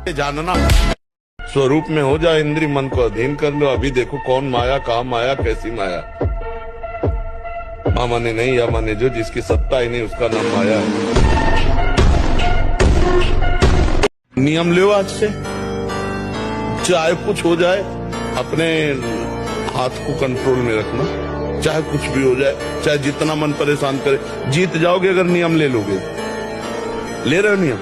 जानना स्वरूप में हो जाए, इंद्रिय मन को अधीन कर लो। अभी देखो कौन माया, कहाँ माया, कैसी माया। माँ माने नहीं या माने जो, जिसकी सत्ता ही नहीं उसका नाम माया है। नियम लो आज से, चाहे कुछ हो जाए अपने हाथ को कंट्रोल में रखना, चाहे कुछ भी हो जाए, चाहे जितना मन परेशान करे। जीत जाओगे अगर नियम ले लोगे। ले रहे हो नियम,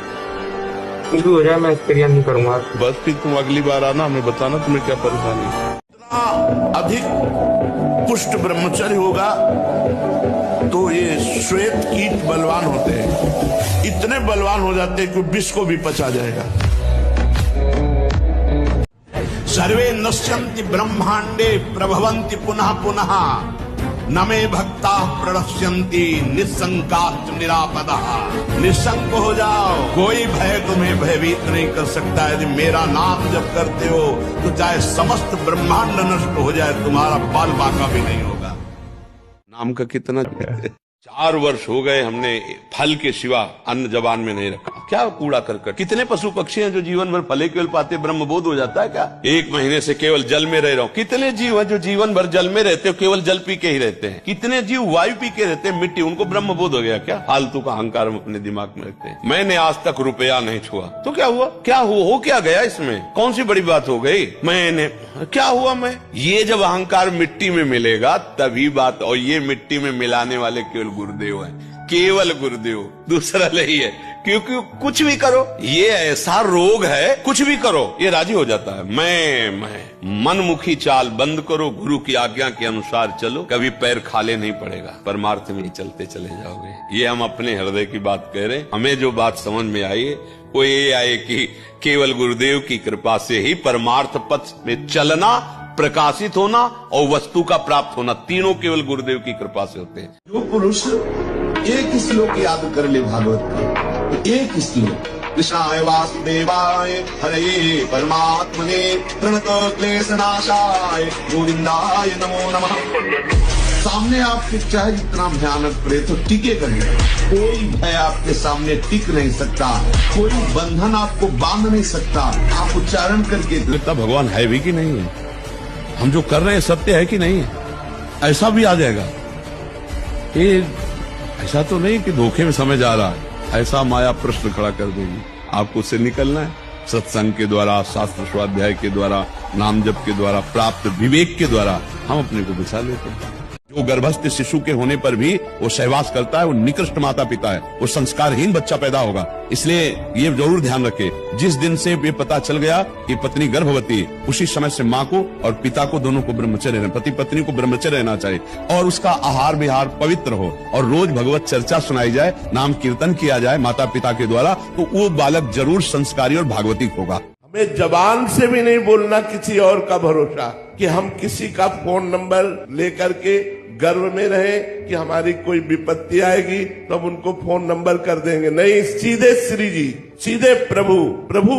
कुछ भी हो जाए मैं क्रिया नहीं करूंगा। बस फिर तुम अगली बार आना, हमें बताना तुम्हें क्या परेशानी है। अधिक पुष्ट ब्रह्मचर्य होगा तो ये श्वेत कीट बलवान होते हैं, इतने बलवान हो जाते हैं कि विष को भी पचा जाएगा। सर्वे नश्यन्ति ब्रह्मांडे प्रभवन्ति पुनः पुनः, न मे भक्ता प्रणश्यन्ति निसंकाश्च निरापदः। निसंक हो जाओ, कोई भय तुम्हें भयभीत नहीं कर सकता। यदि मेरा नाम जब करते हो तो चाहे समस्त ब्रह्मांड नष्ट हो जाए, तुम्हारा बाल बाका भी नहीं होगा। नाम का कितना 4 वर्ष हो गए हमने फल के सिवा अन्न जबान में नहीं रखा। क्या कूड़ा करकट। कितने पशु पक्षी हैं जो जीवन भर फले केवल पाते, ब्रह्म बोध हो जाता है क्या? 1 महीने से केवल जल में रह रहा हूँ। कितने जीव हैं जो जीवन भर जल में रहते हो, केवल जल पी के ही रहते हैं। कितने जीव वायु पी के रहते हैं, मिट्टी, उनको ब्रह्म बोध हो गया क्या? फालतू का अहंकार हम अपने दिमाग में रखते हैं। मैंने आज तक रुपया नहीं छुआ तो क्या हुआ? क्या हो क्या गया इसमें? कौन सी बड़ी बात हो गई? मैंने क्या हुआ? मैं ये जब अहंकार मिट्टी में मिलेगा तभी बात। और ये मिट्टी में मिलाने वाले केवल गुरुदेव है, केवल गुरुदेव, दूसरा नहीं है। क्योंकि कुछ भी करो, ये ऐसा रोग है, कुछ भी करो ये राजी हो जाता है। मैं मनमुखी चाल बंद करो, गुरु की आज्ञा के अनुसार चलो, कभी पैर खाले नहीं पड़ेगा, परमार्थ में ही चलते चले जाओगे। ये हम अपने हृदय की बात कह रहे। हमें जो बात समझ में आई है वो ये आए कि केवल गुरुदेव की कृपा से ही परमार्थ पथ में चलना, प्रकाशित होना और वस्तु का प्राप्त होना, तीनों केवल गुरुदेव की कृपा से होते हैं। जो पुरुष एक श्लोक याद कर ले भागवत का, एक श्लोक, कृष्णाय वासुदेवाय हरे परमात्मने प्रणतो क्लेशनाशाय गोविंदाय नमो नमः। सामने आपके चाहे जितना भयानक पड़े तो टिके करें। कोई भय आपके सामने टिक नहीं सकता, कोई बंधन आपको बांध नहीं सकता। आप उच्चारण करके इतना भगवान है भी कि नहीं है, हम जो कर रहे हैं सत्य है कि नहीं है, ऐसा भी आ जाएगा। ये ऐसा तो नहीं कि धोखे में समझ आ रहा है, ऐसा माया प्रश्न खड़ा कर देगी। आपको उससे निकलना है सत्संग के द्वारा, शास्त्र स्वाध्याय के द्वारा, नाम जप के द्वारा, प्राप्त विवेक के द्वारा हम अपने को बचा लेते हैं। जो गर्भस्थ शिशु के होने पर भी वो सहवास करता है, वो निकृष्ट माता पिता है, वो संस्कारहीन बच्चा पैदा होगा। इसलिए ये जरूर ध्यान रखे, जिस दिन से ये पता चल गया कि पत्नी गर्भवती, उसी समय से माँ को और पिता को, दोनों को ब्रह्मचर्य रहना, पति पत्नी को ब्रह्मचर्य रहना चाहिए। और उसका आहार विहार पवित्र हो और रोज भगवत चर्चा सुनाई जाए, नाम कीर्तन किया जाए माता पिता के द्वारा, तो वो बालक जरूर संस्कारी और भागवतिक होगा। हमें जबान से भी नहीं बोलना किसी और का भरोसा, कि हम किसी का फोन नंबर लेकर के गर्व में रहे कि हमारी कोई विपत्ति आएगी तो हम उनको फोन नंबर कर देंगे। नहीं, सीधे श्री जी, सीधे प्रभु, प्रभु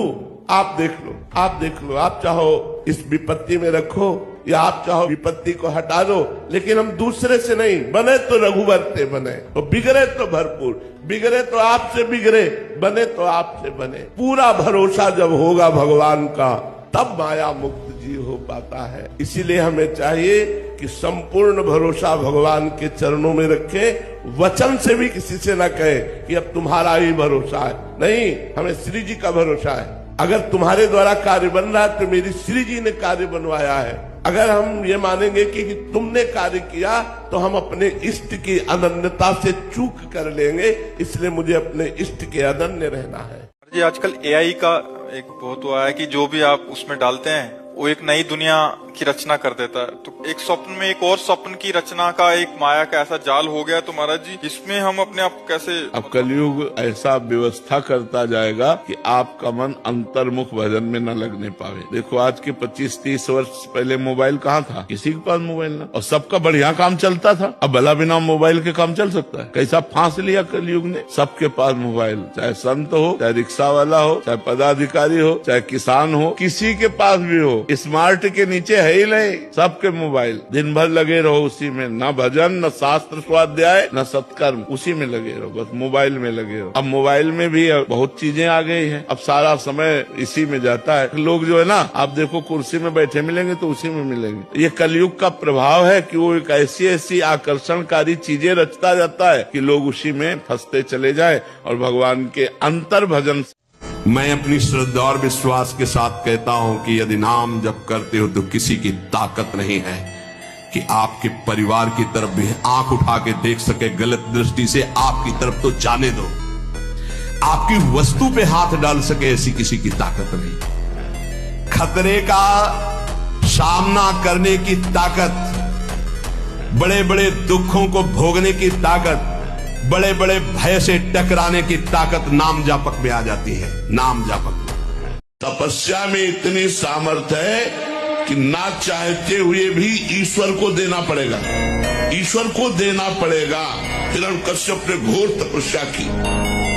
आप देख लो, आप देख लो। आप चाहो इस विपत्ति में रखो या आप चाहो विपत्ति को हटा दो, लेकिन हम दूसरे से नहीं। बने तो रघुवर से बने, तो बिगड़े तो भरपूर, बिगड़े तो आपसे बिगड़े, बने तो आपसे बने। पूरा भरोसा जब होगा भगवान का, तब माया मुक्त जीव हो पाता है। इसीलिए हमें चाहिए कि संपूर्ण भरोसा भगवान के चरणों में रखें। वचन से भी किसी से न कहे कि अब तुम्हारा ही भरोसा है, नहीं, हमें श्री जी का भरोसा है। अगर तुम्हारे द्वारा कार्य बन रहा है तो मेरी श्री जी ने कार्य बनवाया है। अगर हम ये मानेंगे कि तुमने कार्य किया तो हम अपने इष्ट की अनन्यता से चूक कर लेंगे। इसलिए मुझे अपने इष्ट के अनन्य रहना है। जी आजकल एआई का एक बहुत हुआ है कि जो भी आप उसमें डालते हैं वो एक नई दुनिया की रचना कर देता है। तो एक स्वप्न में एक और स्वप्न की रचना का एक माया का ऐसा जाल हो गया। तो महाराज जी इसमें हम अपने आप कैसे? अब कलयुग ऐसा व्यवस्था करता जाएगा कि आपका मन अंतर्मुख भजन में न लगने पावे। देखो आज के 25-30 वर्ष पहले मोबाइल कहाँ था? किसी के पास मोबाइल ना, और सबका बढ़िया काम चलता था। अब भला बिना मोबाइल के काम चल सकता है? कैसा फांस लिया कलयुग ने, सबके पास मोबाइल, चाहे संत हो, चाहे रिक्शा वाला हो, चाहे पदाधिकारी हो, चाहे किसान हो, किसी के पास भी हो। स्मार्ट के नीचे है ही नहीं, सबके मोबाइल, दिन भर लगे रहो उसी में, न भजन न शास्त्र स्वाध्याय न सत्कर्म, उसी में लगे रहो, बस मोबाइल में लगे रहो। अब मोबाइल में भी बहुत चीजें आ गई हैं, अब सारा समय इसी में जाता है। लोग जो है ना, आप देखो कुर्सी में बैठे मिलेंगे तो उसी में मिलेंगे। ये कलयुग का प्रभाव है कि वो एक ऐसी ऐसी आकर्षणकारी चीजें रचता जाता है कि लोग उसी में फंसते चले जाए और भगवान के अंतर भजन। मैं अपनी श्रद्धा और विश्वास के साथ कहता हूं कि यदि नाम जप करते हो तो किसी की ताकत नहीं है कि आपके परिवार की तरफ भी आंख उठा के देख सके, गलत दृष्टि से आपकी तरफ तो जाने दो, आपकी वस्तु पे हाथ डाल सके, ऐसी किसी की ताकत नहीं। खतरे का सामना करने की ताकत, बड़े बड़े दुखों को भोगने की ताकत, बड़े बड़े भय से टकराने की ताकत नाम जापक में आ जाती है। नाम जापक में तपस्या में इतनी सामर्थ्य है कि ना चाहते हुए भी ईश्वर को देना पड़ेगा, ईश्वर को देना पड़ेगा। हिरण्यकश्यप ने घोर तपस्या की,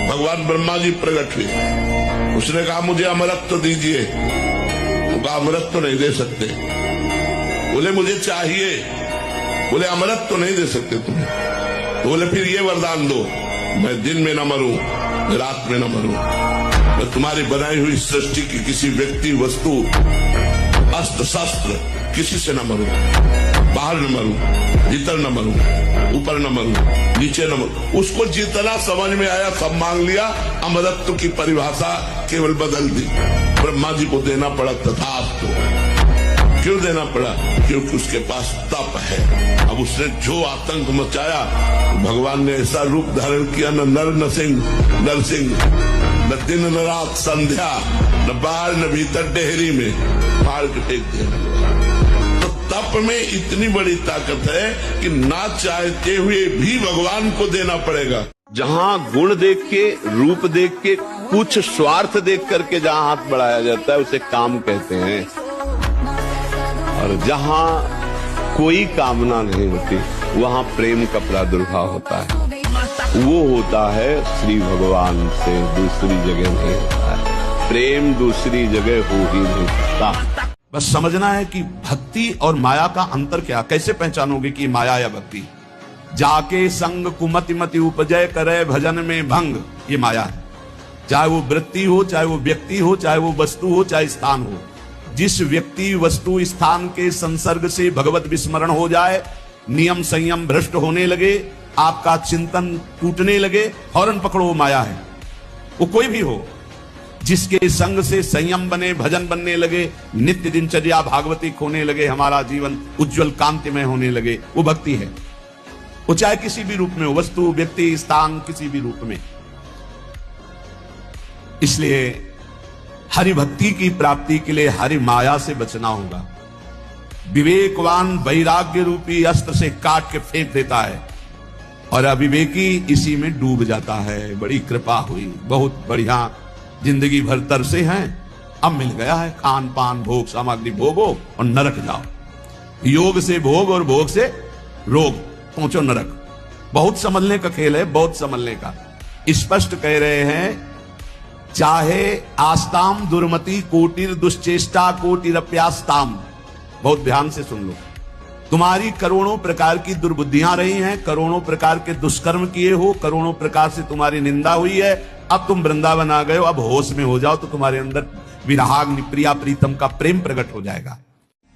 भगवान ब्रह्मा जी प्रकट हुए, उसने कहा मुझे अमरत्व दीजिए, उनका अमरत्व नहीं दे सकते। बोले मुझे चाहिए, बोले अमरत्व नहीं दे सकते तुम्हें। तो बोले फिर ये वरदान दो, मैं दिन में न मरूं, मैं रात में न मरूं, मैं तुम्हारी बनाई हुई सृष्टि की किसी व्यक्ति वस्तु अस्त्र शस्त्र किसी से न मरूं, बाहर न मरूं, भीतर न मरूं, ऊपर न मरूं, नीचे न मरूं। उसको जितना समझ में आया सब मांग लिया, अमरत्व की परिभाषा केवल बदल दी। ब्रह्मा जी को देना पड़ा तथास्तु। क्यों देना पड़ा? क्योंकि उसके पास तप है। अब उसने जो आतंक मचाया, भगवान ने ऐसा रूप धारण किया, न नर न सिंह, नरसिंह, न दिन न रात संध्या, न बाहर न भीतर, डेहरी में फाड़ के फेंक दिया। तो तप में इतनी बड़ी ताकत है कि ना चाहते हुए भी भगवान को देना पड़ेगा। जहाँ गुण देख के, रूप देख के, कुछ स्वार्थ देख करके जहाँ हाथ बढ़ाया जाता है उसे काम कहते हैं, और जहाँ कोई कामना नहीं होती वहाँ प्रेम का प्रादुर्भाव होता है। वो होता है श्री भगवान से, दूसरी जगह नहीं होता है। प्रेम दूसरी जगह हो ही नहीं सकता। बस समझना है कि भक्ति और माया का अंतर क्या, कैसे पहचानोगे कि माया या भक्ति? जाके संग कुमति मति उपजय करे भजन में भंग, ये माया है। चाहे वो वृत्ति हो, चाहे वो व्यक्ति हो, चाहे वो वस्तु हो, चाहे स्थान हो। जिस व्यक्ति वस्तु स्थान के संसर्ग से भगवत विस्मरण हो जाए, नियम संयम भ्रष्ट होने लगे, आपका चिंतन टूटने लगे, फौरन पकड़ो वो माया है। वो कोई भी हो, जिसके संग से संयम बने, भजन बनने लगे, नित्य दिनचर्या भागवतिक होने लगे, हमारा जीवन उज्जवल कांतिमय होने लगे, वो भक्ति है। वो चाहे किसी भी रूप में हो, वस्तु व्यक्ति स्थान किसी भी रूप में। इसलिए हरि भक्ति की प्राप्ति के लिए हरि माया से बचना होगा। विवेकवान वैराग्य रूपी अस्त्र से काट के फेंक देता है और अविवेकी इसी में डूब जाता है। बड़ी कृपा हुई, बहुत बढ़िया, जिंदगी भर तरसे हैं, अब मिल गया है खान पान भोग सामग्री, भोगो और नरक जाओ। योग से भोग और भोग से रोग, पहुंचो नरक। बहुत समझने का खेल है, बहुत समझने का। स्पष्ट कह रहे हैं, चाहे आस्ताम दुर्मति कोटिर दुश्चेष्टा कोटिरप्यास्ताम। बहुत ध्यान से सुन लो। तुम्हारी करोड़ों प्रकार की दुर्बुद्धियां रही हैं, करोड़ों प्रकार के दुष्कर्म किए हो, करोड़ों प्रकार से तुम्हारी निंदा हुई है। अब तुम वृंदावन आ गए हो, अब होश में हो जाओ तो तुम्हारे अंदर विराग प्रिया प्रीतम का प्रेम प्रकट हो जाएगा।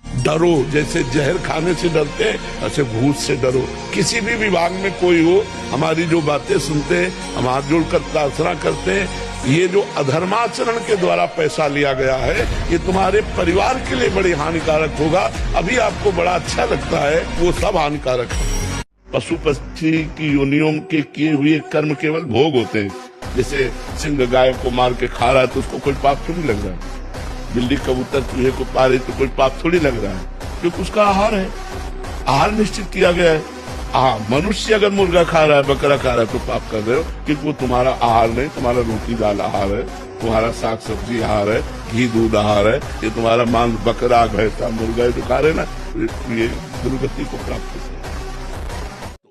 डरो, जैसे जहर खाने से डरते हैं, ऐसे भूत से डरो। किसी भी विभाग में कोई हो, हमारी जो बातें सुनते हैं, हम हाथ जोड़कर प्रार्थना करते हैं। ये जो अधर्माचरण के द्वारा पैसा लिया गया है, ये तुम्हारे परिवार के लिए बड़ी हानिकारक होगा। अभी आपको बड़ा अच्छा लगता है, वो सब हानिकारक है। पशु पक्षी की योनियों के किए हुए कर्म केवल भोग होते हैं। जैसे सिंह गाय को मार के खा रहा है तो उसको कोई पाप थोड़ी लग रहा है। बिल्ली कबूतर चूहे को पा रही तो कोई पाप थोड़ी लग रहा है, क्योंकि उसका आहार है, आहार निश्चित किया गया है। मनुष्य अगर मुर्गा खा रहा है, बकरा खा रहा है तो पाप कर रहे हो, क्योंकि वो तुम्हारा आहार नहीं, तुम्हारा रोटी दाल आहार है, तुम्हारा साग सब्जी आहार है, घी दूध आहार है। ये तुम्हारा मांस बकरा भैंसा मुर्गा जो खा रहे ना, ये दुर्गति को प्राप्त हो।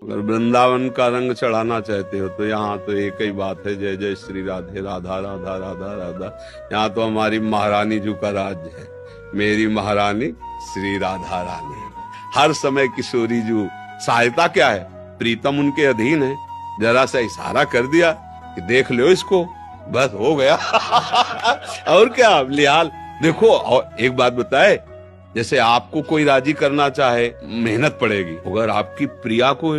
अगर वृंदावन का रंग चढ़ाना चाहते हो तो यहाँ तो एक ही बात है, जय जय श्री राधे, राधा राधा राधा राधा। यहाँ तो हमारी महारानी जी का राज्य है। मेरी महारानी श्री राधा रानी। हर समय किशोरी जी सहायता क्या है, प्रीतम उनके अधीन है, जरा सा इशारा कर दिया कि देख लो इसको, बस हो गया। और क्या लिहाल। देखो और एक बात बताए, जैसे आपको कोई राजी करना चाहे मेहनत पड़ेगी, अगर आपकी प्रिया को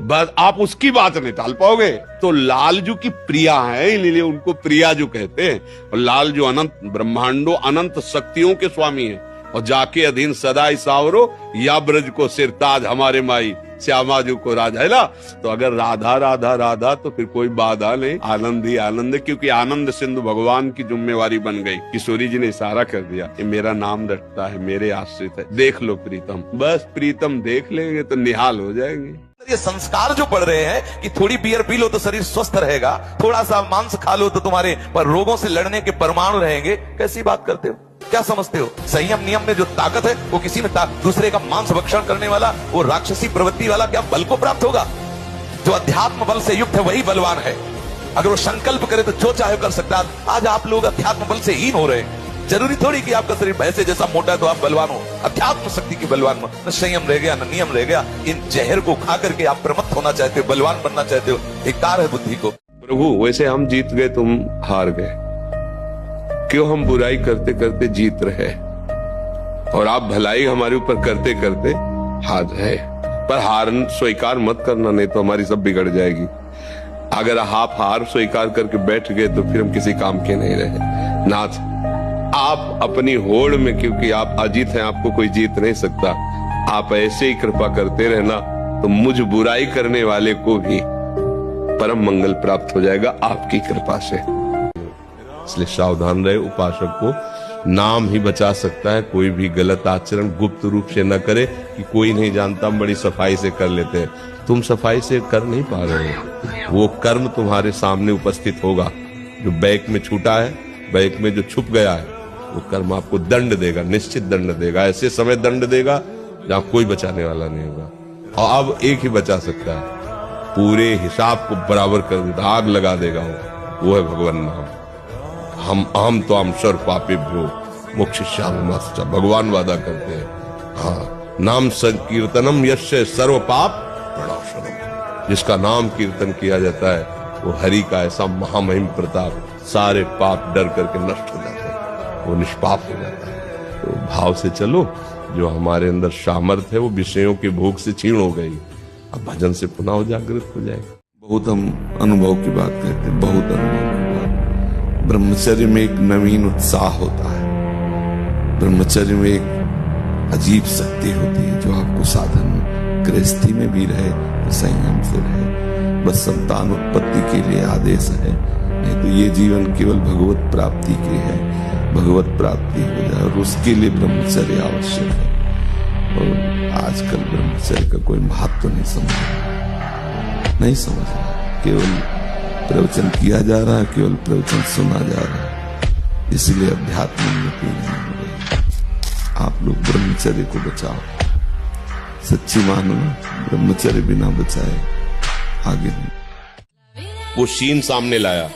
बस आप उसकी बात नहीं टाल पाओगे। तो लालजू की प्रिया है, इसलिए उनको प्रियाजू कहते हैं। और लालजू अनंत ब्रह्मांडों अनंत शक्तियों के स्वामी हैं, और जाके अधीन सदा सावरो या ब्रज को सिरताज हमारे माई श्यामाजू को राजा है ना। तो अगर राधा राधा राधा तो फिर कोई बाधा नहीं, आनंद ही आनंद, क्योंकि आनंद सिंधु भगवान की जिम्मेवारी बन गई। किशोरी जी ने इशारा कर दिया, ये मेरा नाम रटता है, मेरे आश्रित है, देख लो प्रीतम। बस प्रीतम देख लेंगे तो निहाल हो जाएंगे। ये संस्कार जो पड़ रहे हैं कि थोड़ी बियर पी लो तो शरीर स्वस्थ रहेगा, थोड़ा सा मांस खा लो तो तुम्हारे पर रोगों से लड़ने के परमाणु रहेंगे, कैसी बात करते हो, क्या समझते हो? संयम नियम में जो ताकत है वो किसी में दूसरे का मांस भक्षण करने वाला, वो राक्षसी प्रवृत्ति वाला क्या बल को प्राप्त होगा? जो अध्यात्म बल से युक्त है वही बलवान है। अगर वो संकल्प करे तो जो चाहे कर सकता है। आज आप लोग अध्यात्म बल से हीन हो रहे हैं। जरूरी थोड़ी कि आपका शरीर भैंसे जैसा मोटा है तो आप बलवान हो, अध्यात्म शक्ति की बलवान हो। न संयम रह गया, न नियम रह गया। इन जहर को खा करके आप प्रमत्त होना चाहते हो, बलवान बनना चाहते हो, धिक्कार है बुद्धि को। प्रभु वैसे हम जीत गए, तुम हार गए, क्यों हम बुराई करते करते जीत रहे, और आप भलाई हमारे ऊपर करते करते हार रहे। पर हार स्वीकार मत करना, नहीं तो हमारी सब बिगड़ जाएगी। अगर आप हार स्वीकार करके बैठ गए तो फिर हम किसी काम के नहीं रहे। नाथ आप अपनी होड़ में, क्योंकि आप अजीत हैं, आपको कोई जीत नहीं सकता, आप ऐसे ही कृपा करते रहना तो मुझ बुराई करने वाले को भी परम मंगल प्राप्त हो जाएगा आपकी कृपा से। इसलिए सावधान रहे। उपासक को नाम ही बचा सकता है, कोई भी गलत आचरण गुप्त रूप से न करे कि कोई नहीं जानता, हम बड़ी सफाई से कर लेते हैं। तुम सफाई से कर नहीं पा रहे हो, वो कर्म तुम्हारे सामने उपस्थित होगा। जो बैग में छूटा है, बैग में जो छुप गया है, वो कर्म आपको दंड देगा, निश्चित दंड देगा। ऐसे समय दंड देगा जहां कोई बचाने वाला नहीं होगा। और अब एक ही बचा सकता है, पूरे हिसाब को बराबर कर देगा, आग लगा देगा, वो है भगवान नाम। हम तो हम सर्व पापी भ्यो मोक्षयिष्यामि, भगवान वादा करते हैं। हाँ, नाम संकीर्तनम यस्य सर्व पाप प्रणाशनम। जिसका नाम कीर्तन किया जाता है वो हरि का ऐसा महामहिम प्रताप, सारे पाप डर करके नष्ट हो जाते हैं, वो निष्पाप हो जाता है। तो भाव से चलो, जो हमारे अंदर सामर्थ्य है वो विषयों की भूख से क्षीण हो गई, अब भजन से पुनः जागृत हो जाएगी। बहुत हम अनुभव की बात कहते हैं, बहुत अनुभव की बात। ब्रह्मचर्य में एक नवीन उत्साह होता है, ब्रह्मचर्य में एक अजीब शक्ति होती है जो आपको साधन में, गृहस्थी में भी रहे तो संयम से रहे। बस संतान उत्पत्ति के लिए आदेश है, नहीं तो ये जीवन केवल भगवत प्राप्ति के है, भगवत प्राप्ति हो जाए, और उसके लिए ब्रह्मचर्य आवश्यक है। और आजकल ब्रह्मचर्य का कोई महत्व नहीं समझ रहा, केवल प्रवचन किया जा रहा है, केवल प्रवचन सुना जा रहा है, इसलिए अध्यात्म उन्नति नहीं हो रही। आप लोग ब्रह्मचर्य को बचाओ, सच्ची मानना ब्रह्मचर्य बिना बचाए आगे नहीं। वो शीन सामने लाया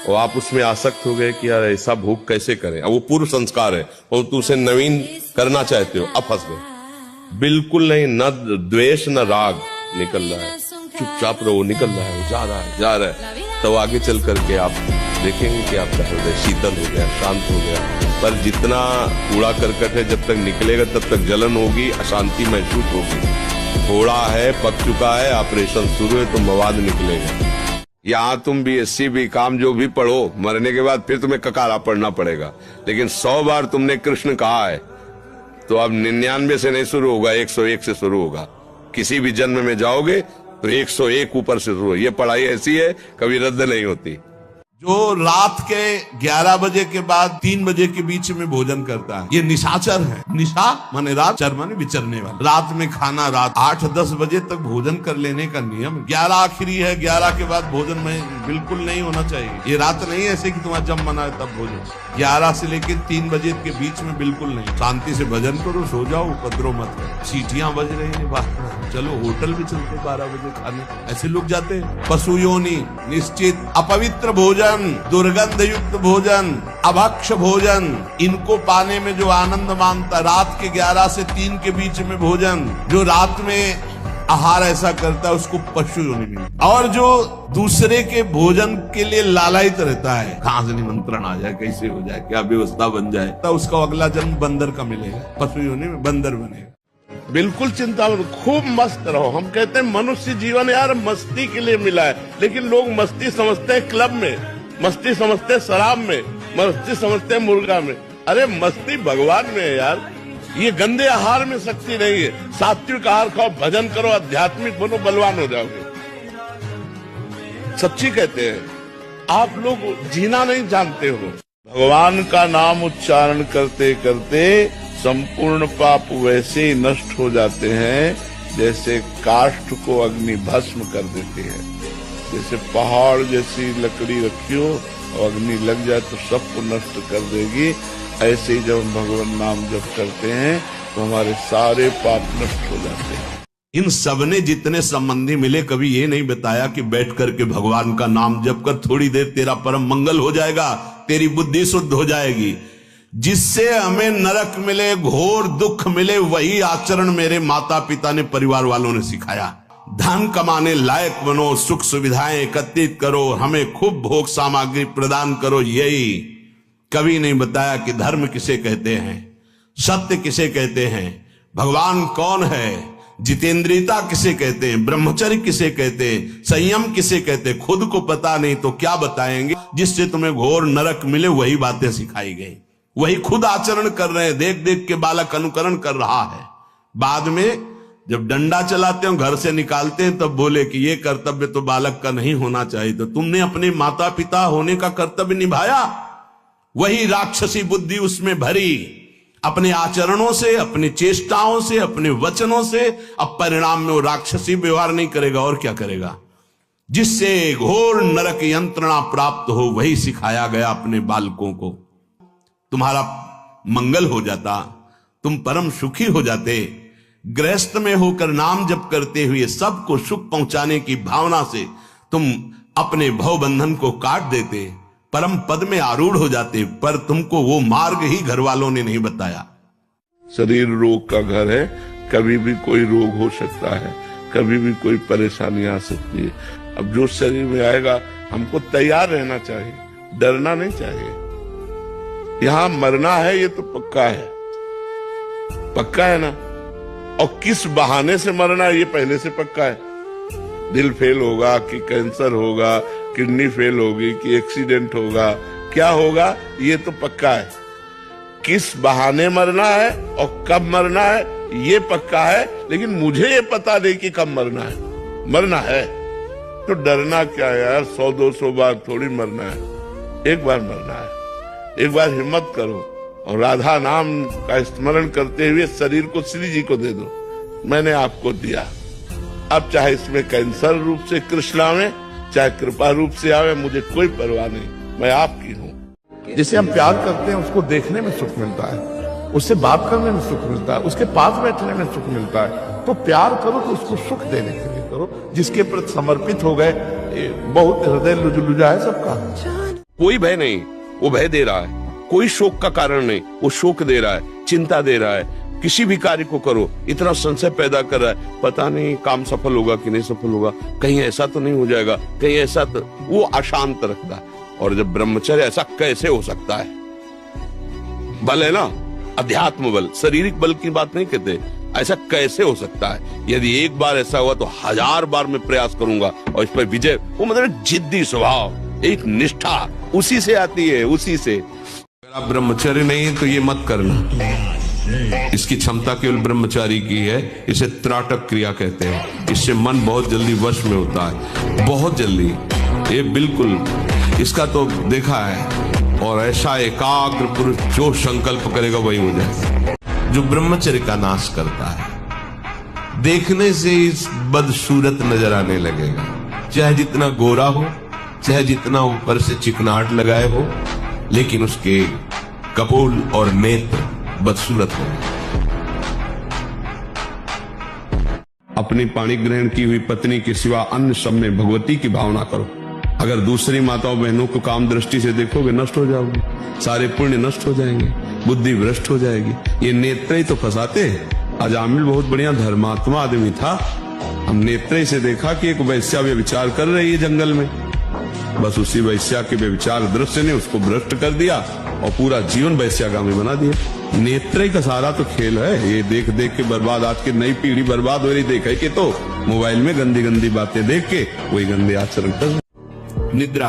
और आप उसमें आसक्त हो गए कि यार ऐसा भोग कैसे करें। अब वो पूर्व संस्कार है और तुम उसे नवीन करना चाहते हो, अब फंस गए। बिल्कुल नहीं, न द्वेष न राग निकल रहा है, चुपचाप रहो, निकल रहा है, जा रहा है। तो आगे चल करके आप देखेंगे कि आपका हृदय शीतल हो गया, शांत हो गया। पर जितना कूड़ा करकट है जब तक निकलेगा तब तक जलन होगी, अशांति महसूस होगी। थोड़ा है, पक चुका है, ऑपरेशन शुरू है तो मवाद निकलेगा। यहाँ तुम BSc BCom जो भी पढ़ो, मरने के बाद फिर तुम्हें ककारा पढ़ना पड़ेगा। लेकिन 100 बार तुमने कृष्ण कहा है तो अब 99 से नहीं शुरू होगा, 101 से शुरू होगा। किसी भी जन्म में जाओगे तो 101 ऊपर से शुरू। ये पढ़ाई ऐसी है, कभी रद्द नहीं होती। जो रात के 11 बजे के बाद 3 बजे के बीच में भोजन करता है, ये निशाचर है। निशा माने रात, चर माने विचरने वाला। रात में खाना, रात 8-10 बजे तक भोजन कर लेने का नियम। 11 आखिरी है, 11 के बाद भोजन में बिल्कुल नहीं होना चाहिए। ये रात नहीं है ऐसे कि तुम्हारा जब मना है तब भोजन। 11 से लेकर 3 बजे के बीच में बिल्कुल नहीं। शांति से भजन करो, सो जाओ, उपद्रव मत करो। सीटियां बज रही है बाहर, चलो होटल भी चलते 12 बजे खाने, ऐसे लोग जाते हैं। पशु योनि निश्चित, अपवित्र भोजन भोजन, दुर्गंध युक्त भोजन, अभक्ष भोजन, इनको पाने में जो आनंद मानता, रात के 11 से 3 के बीच में भोजन, जो रात में आहार ऐसा करता है उसको पशु योनि मिलती। और जो दूसरे के भोजन के लिए लालायित रहता है, कहां से निमंत्रण आ जाए, कैसे हो जाए, क्या व्यवस्था बन जाए, तो उसका अगला जन्म बंदर का मिलेगा, पशु योनि में बंदर बनेगा। बिल्कुल चिंता मत, खूब मस्त रहो। हम कहते हैं मनुष्य जीवन यार मस्ती के लिए मिला है, लेकिन लोग मस्ती समझते हैं क्लब में, मस्ती समझते हैं शराब में, मस्ती समझते हैं मुर्गा में। अरे मस्ती भगवान में है यार। ये गंदे आहार में शक्ति नहीं है। सात्विक आहार खाओ, भजन करो, आध्यात्मिक बनो, बलवान हो जाओगे। सच्ची कहते हैं, आप लोग जीना नहीं जानते हो। भगवान का नाम उच्चारण करते करते संपूर्ण पाप वैसे ही नष्ट हो जाते हैं जैसे काष्ठ को अग्नि भस्म कर देती है। जैसे पहाड़ जैसी लकड़ी रखी हो और अग्नि लग जाए तो सबको नष्ट कर देगी। ऐसे ही जब हम भगवान नाम जप करते हैं तो हमारे सारे पाप नष्ट हो जाते हैं। इन सबने जितने संबंधी मिले कभी ये नहीं बताया कि बैठ करके भगवान का नाम जप कर थोड़ी देर तेरा परम मंगल हो जाएगा, तेरी बुद्धि शुद्ध हो जाएगी। जिससे हमें नरक मिले, घोर दुख मिले, वही आचरण मेरे माता पिता ने, परिवार वालों ने सिखाया। धन कमाने लायक बनो, सुख सुविधाएं एकत्रित करो, हमें खूब भोग सामग्री प्रदान करो, यही कभी नहीं बताया कि धर्म किसे कहते हैं, सत्य किसे कहते हैं, भगवान कौन है, जितेंद्रियता किसे कहते हैं, ब्रह्मचर्य किसे कहते हैं, संयम किसे कहते हैं। खुद को पता नहीं तो क्या बताएंगे। जिससे तुम्हें घोर नरक मिले वही बातें सिखाई गई, वही खुद आचरण कर रहे हैं। देख देख के बालक अनुकरण कर रहा है। बाद में जब डंडा चलाते हो, घर से निकालते हैं, तब बोले कि ये कर्तव्य तो बालक का नहीं होना चाहिए। तो तुमने अपने माता पिता होने का कर्तव्य निभाया, वही राक्षसी बुद्धि उसमें भरी, अपने आचरणों से, अपनी चेष्टाओं से, अपने वचनों से। अब परिणाम में वो राक्षसी व्यवहार नहीं करेगा और क्या करेगा। जिससे घोर नरक यंत्रणा प्राप्त हो वही सिखाया गया अपने बालकों को। तुम्हारा मंगल हो जाता, तुम परम सुखी हो जाते। गृहस्थ में होकर नाम जप करते हुए सबको सुख पहुंचाने की भावना से तुम अपने भव बंधन को काट देते, परम पद में आरूढ़ हो जाते। पर तुमको वो मार्ग ही घर वालों ने नहीं बताया। शरीर रोग का घर है, कभी भी कोई रोग हो सकता है, कभी भी कोई परेशानी आ सकती है। अब जो शरीर में आएगा हमको तैयार रहना चाहिए, डरना नहीं चाहिए। यहां मरना है ये तो पक्का है, पक्का है ना। और किस बहाने से मरना है ये पहले से पक्का है। दिल फेल होगा कि कैंसर होगा, किडनी फेल होगी कि एक्सीडेंट होगा, क्या होगा ये तो पक्का है। किस बहाने मरना है और कब मरना है ये पक्का है, लेकिन मुझे ये पता नहीं कि कब मरना है। मरना है तो डरना क्या है यार, 100-200 बार थोड़ी मरना है, एक बार मरना है। एक बार हिम्मत करो और राधा नाम का स्मरण करते हुए शरीर को श्री जी को दे दो। मैंने आपको दिया, अब चाहे इसमें कैंसर रूप से कृष्ण आवे, चाहे कृपा रूप से आवे, मुझे कोई परवाह नहीं, मैं आपकी हूँ। जिसे हम प्यार करते हैं उसको देखने में सुख मिलता है, उससे बात करने में सुख मिलता है, उसके पास बैठने में सुख मिलता है। तो प्यार करो तो उसको सुख देने के लिए करो। जिसके प्रति समर्पित हो गए, बहुत हृदय लुजा है सबका। कोई भय नहीं, वो भय दे रहा है। कोई शोक का कारण नहीं, वो शोक दे रहा है, चिंता दे रहा है। किसी भी कार्य को करो, इतना संशय पैदा कर रहा है, पता नहीं काम सफल होगा कि नहीं सफल होगा, कहीं ऐसा तो नहीं हो जाएगा, कहीं ऐसा तो, वो अशांत रखता है। और जब ब्रह्मचर्य, ऐसा कैसे हो सकता है? बल है ना, अध्यात्म बल, शारीरिक बल की बात नहीं कहते। ऐसा कैसे हो सकता है? यदि एक बार ऐसा हुआ तो 1000 बार मैं प्रयास करूंगा और इस पर विजय। वो मतलब जिद्दी स्वभाव, एक निष्ठा उसी से आती है, उसी से। अगर आप ब्रह्मचर्य नहीं है तो ये मत करना। इसकी क्षमता केवल ब्रह्मचारी की है। इसे त्राटक क्रिया कहते हैं। इससे मन बहुत जल्दी वश में होता है, बहुत जल्दी। ये बिल्कुल इसका तो देखा है। और ऐसा एकाग्र पुरुष जो संकल्प करेगा वही हो जाए। जो ब्रह्मचर्य का नाश करता है, देखने से इस बदसूरत नजर आने लगेगा, चाहे जितना गोरा हो, चाहे जितना ऊपर से चिकनाहट लगाए हो, लेकिन उसके कपोल और नेत्र बदसूरत हो। अपनी पाणी ग्रहण की हुई पत्नी के सिवा अन्य सब में भगवती की भावना करो। अगर दूसरी माताओं बहनों को काम दृष्टि से देखोगे नष्ट हो जाओगे, सारे पुण्य नष्ट हो जाएंगे, बुद्धि भ्रष्ट हो जाएगी। ये नेत्र ही तो फंसाते हैं। अजामिल बहुत बढ़िया धर्मात्मा आदमी था, हम नेत्र से देखा कि एक वैश्या व्यभिचार कर रही है जंगल में, बस उसी वैश्या के व्यभिचार दृश्य ने उसको भ्रष्ट कर दिया और पूरा जीवन वैश्यागामी बना दिया। नेत्र का सारा तो खेल है, ये देख देख के बर्बाद, आज की नई पीढ़ी बर्बाद हो रही, देखा कि तो मोबाइल में गंदी गंदी बातें देख के वही गंदे आचरण कर। निद्रा,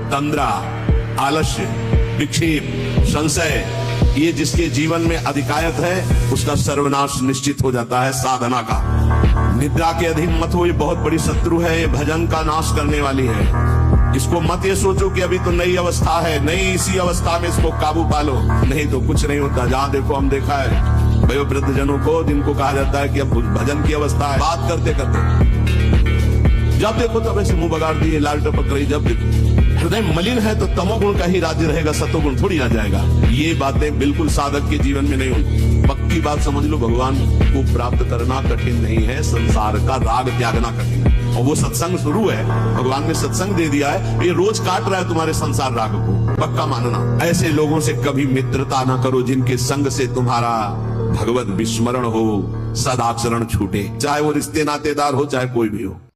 तंद्रा, आलस्य, विक्षेप, संशय, ये जिसके जीवन में अधिकायत है उसका सर्वनाश निश्चित हो जाता है साधना का। निद्रा के अधीन मत हो, ये बहुत बड़ी शत्रु है, ये भजन का नाश करने वाली है। इसको मत ये सोचो कि अभी तो नई अवस्था है, नहीं, इसी अवस्था में इसको काबू पालो, नहीं तो कुछ नहीं होता। जहां देखो हम देखा है वयोवृद्ध जनों को, जिनको कहा जाता है कि अब भजन की अवस्था है, बात करते करते जब देखो तब ऐसे मुंह बगाड़ दिए, लाल टपक रही, जब हृदय मलिन है तो तमोगुण का ही राज्य रहेगा, सतोगुण थोड़ी आ जाएगा। ये बातें बिल्कुल साधक के जीवन में नहीं होती। पक्की बात समझ लो, भगवान को प्राप्त करना कठिन नहीं है, संसार का राग त्यागना कठिन है। और वो सत्संग शुरू है, भगवान ने सत्संग दे दिया है, ये रोज काट रहा है तुम्हारे संसार राग को, पक्का मानना। ऐसे लोगों से कभी मित्रता ना करो जिनके संग से तुम्हारा भगवत विस्मरण हो, सदाचरण छूटे, चाहे वो रिश्ते नातेदार हो चाहे कोई भी हो।